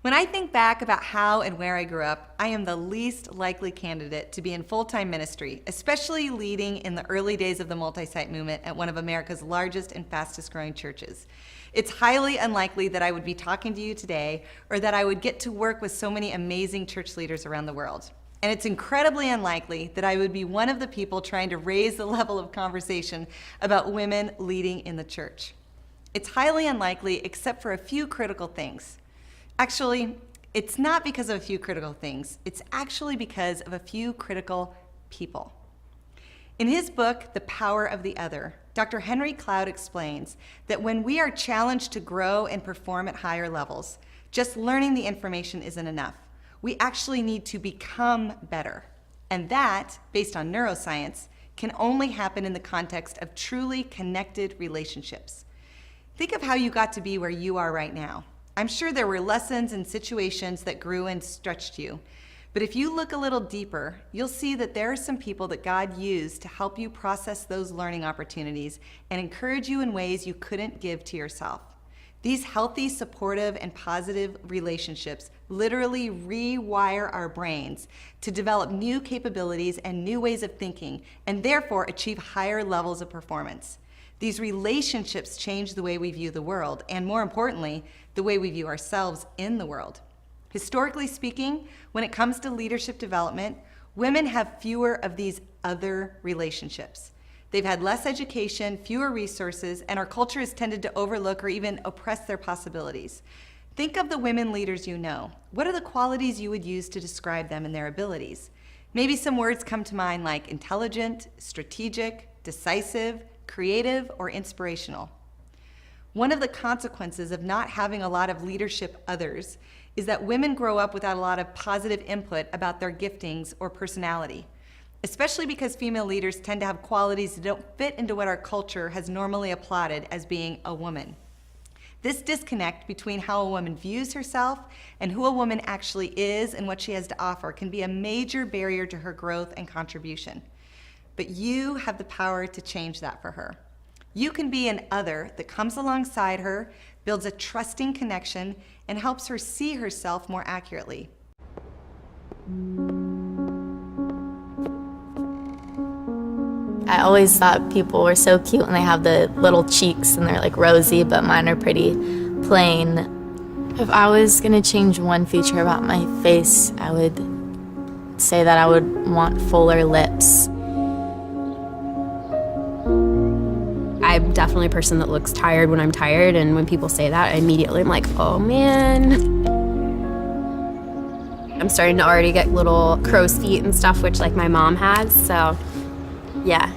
When I think back about how and where I grew up, I am the least likely candidate to be in full-time ministry, especially leading in the early days of the multi-site movement at one of America's largest and fastest growing churches. It's highly unlikely that I would be talking to you today or that I would get to work with so many amazing church leaders around the world. And it's incredibly unlikely that I would be one of the people trying to raise the level of conversation about women leading in the church. It's highly unlikely except for a few critical things. Actually, it's not because of a few critical things. It's actually because of a few critical people. In his book, The Power of the Other, Dr. Henry Cloud explains that when we are challenged to grow and perform at higher levels, just learning the information isn't enough. We actually need to become better. And that, based on neuroscience, can only happen in the context of truly connected relationships. Think of how you got to be where you are right now. I'm sure there were lessons and situations that grew and stretched you. But if you look a little deeper, you'll see that there are some people that God used to help you process those learning opportunities and encourage you in ways you couldn't give to yourself. These healthy, supportive, and positive relationships literally rewire our brains to develop new capabilities and new ways of thinking, and therefore achieve higher levels of performance. These relationships change the way we view the world, and more importantly, the way we view ourselves in the world. Historically speaking, when it comes to leadership development, women have fewer of these other relationships. They've had less education, fewer resources, and our culture has tended to overlook or even oppress their possibilities. Think of the women leaders you know. What are the qualities you would use to describe them and their abilities? Maybe some words come to mind like intelligent, strategic, decisive, creative, or inspirational. One of the consequences of not having a lot of leadership others is that women grow up without a lot of positive input about their giftings or personality, especially because female leaders tend to have qualities that don't fit into what our culture has normally applauded as being a woman. This disconnect between how a woman views herself and who a woman actually is and what she has to offer can be a major barrier to her growth and contribution. But you have the power to change that for her. You can be an other that comes alongside her, builds a trusting connection, and helps her see herself more accurately. I always thought people were so cute when they have the little cheeks and they're like rosy, but mine are pretty plain. If I was gonna change one feature about my face, I would say that I would want fuller lips. I'm definitely a person that looks tired when I'm tired, and when people say that, I immediately am like, oh man. I'm starting to already get little crow's feet and stuff, which like my mom has, so yeah.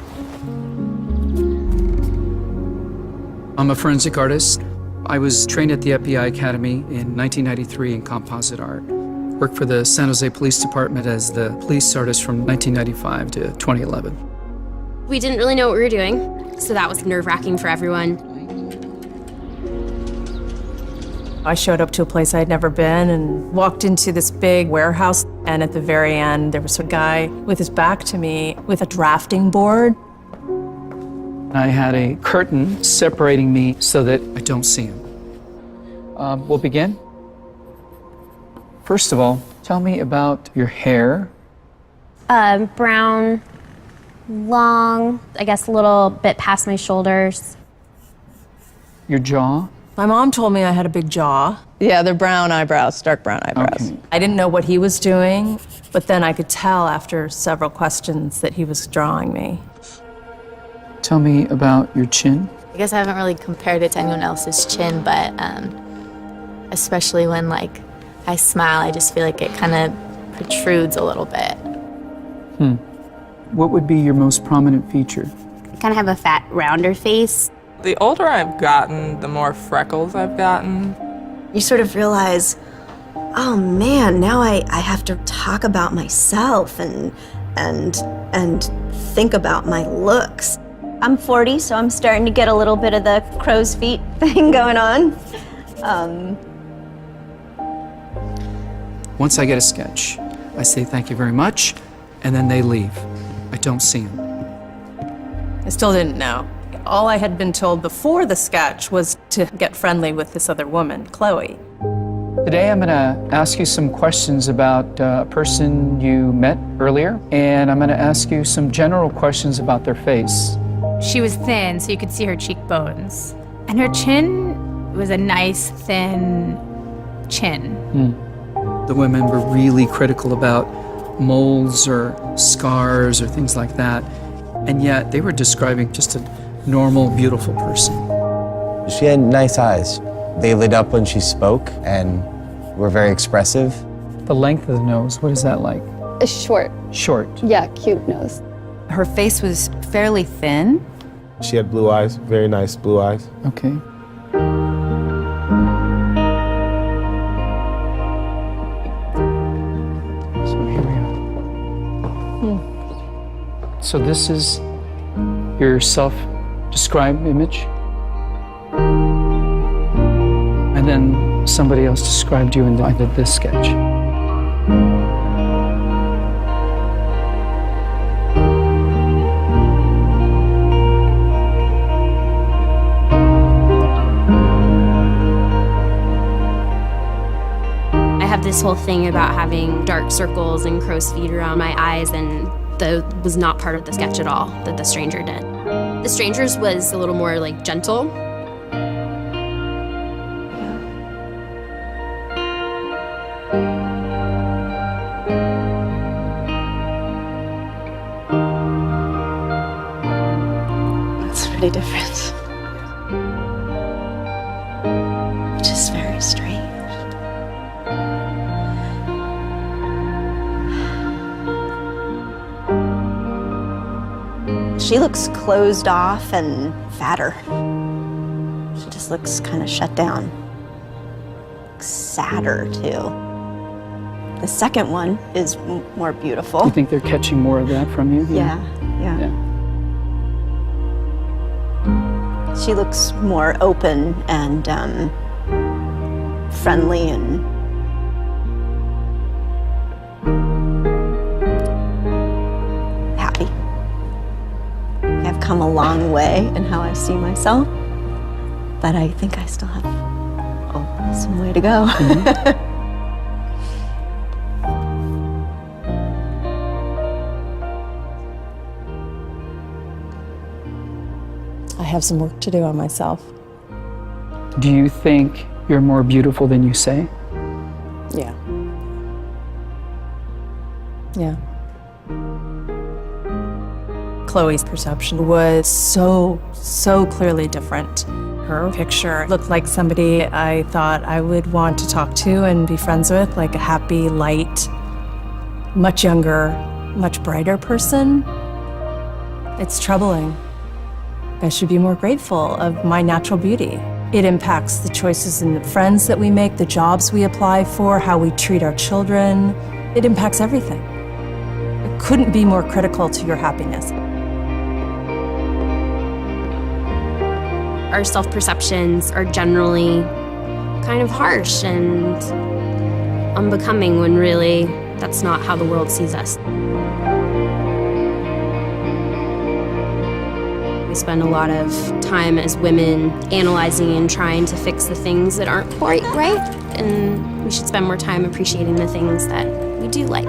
I'm a forensic artist. I was trained at the FBI Academy in 1993 in composite art. Worked for the San Jose Police Department as the police artist from 1995 to 2011. We didn't really know what we were doing, so that was nerve-wracking for everyone. I showed up to a place I'd never been and walked into this big warehouse, and at the very end there was a guy with his back to me with a drafting board. I had a curtain separating me so that I don't see him. We'll begin. First of all, tell me about your hair. Brown, long, I guess a little bit past my shoulders. Your jaw. My mom told me I had a big jaw. Yeah, they're brown eyebrows, dark brown eyebrows. Okay. I didn't know what he was doing, but then I could tell after several questions that he was drawing me. Tell me about your chin. I guess I haven't really compared it to anyone else's chin, but especially when like I smile, I just feel like it kind of protrudes a little bit. What would be your most prominent feature? I kind of have a fat, rounder face. The older I've gotten, the more freckles I've gotten. You sort of realize, oh man, now I have to talk about myself and think about my looks. I'm 40, so I'm starting to get a little bit of the crow's feet thing going on. Once I get a sketch, I say thank you very much, and then they leave. I don't see them. I still didn't know. All I had been told before the sketch was to get friendly with this other woman, Chloe. Today I'm going to ask you some questions about a person you met earlier, and I'm going to ask you some general questions about their face. She was thin, so you could see her cheekbones. And her chin was a nice, thin chin. The women were really critical about moles or scars or things like that, and yet they were describing just a normal, beautiful person. She had nice eyes. They lit up when she spoke and were very expressive. The length of the nose, what is that like? Short. Short. Yeah, cute nose. Her face was fairly thin. She had blue eyes, very nice blue eyes. Okay. So here we go. So this is your self-described image? And then somebody else described you and I did this sketch. I have this whole thing about having dark circles and crow's feet around my eyes, and that was not part of the sketch at all that the stranger did. The stranger's was a little more like gentle. It's pretty different. Which is very strange. She looks closed off and fatter. She just looks kind of shut down. Sadder, too. The second one is more beautiful. You think they're catching more of that from you? Yeah. She looks more open and friendly and happy. I've come a long way in how I see myself, but I think I still have some way to go. I have some work to do on myself. Do you think you're more beautiful than you say? Yeah. Yeah. Chloe's perception was so clearly different. Her picture looked like somebody I thought I would want to talk to and be friends with, like a happy, light, much younger, much brighter person. It's troubling. I should be more grateful of my natural beauty. It impacts the choices and the friends that we make, the jobs we apply for, how we treat our children. It impacts everything. It couldn't be more critical to your happiness. Our self-perceptions are generally kind of harsh and unbecoming when really that's not how the world sees us. We spend a lot of time as women analyzing and trying to fix the things that aren't quite right, and we should spend more time appreciating the things that we do like.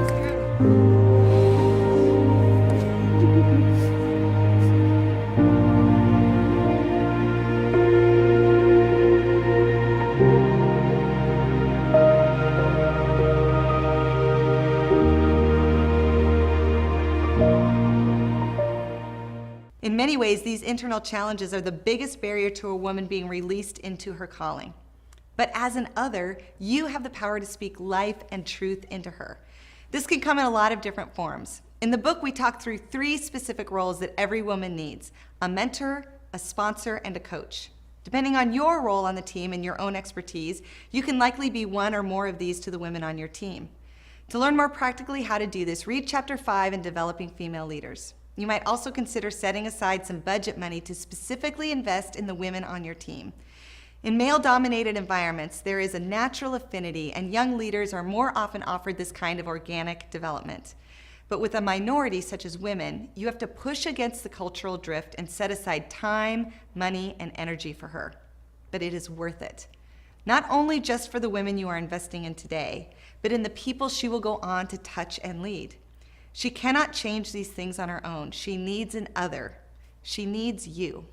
In many ways, these internal challenges are the biggest barrier to a woman being released into her calling. But as an other, you have the power to speak life and truth into her. This can come in a lot of different forms. In the book, we talk through 3 specific roles that every woman needs: a mentor, a sponsor, and a coach. Depending on your role on the team and your own expertise, you can likely be one or more of these to the women on your team. To learn more practically how to do this, read Chapter 5 in Developing Female Leaders. You might also consider setting aside some budget money to specifically invest in the women on your team. In male-dominated environments, there is a natural affinity, and young leaders are more often offered this kind of organic development. But with a minority such as women, you have to push against the cultural drift and set aside time, money, and energy for her. But it is worth it. not only just for the women you are investing in today, but in the people she will go on to touch and lead. She cannot change these things on her own. She needs an other. She needs you.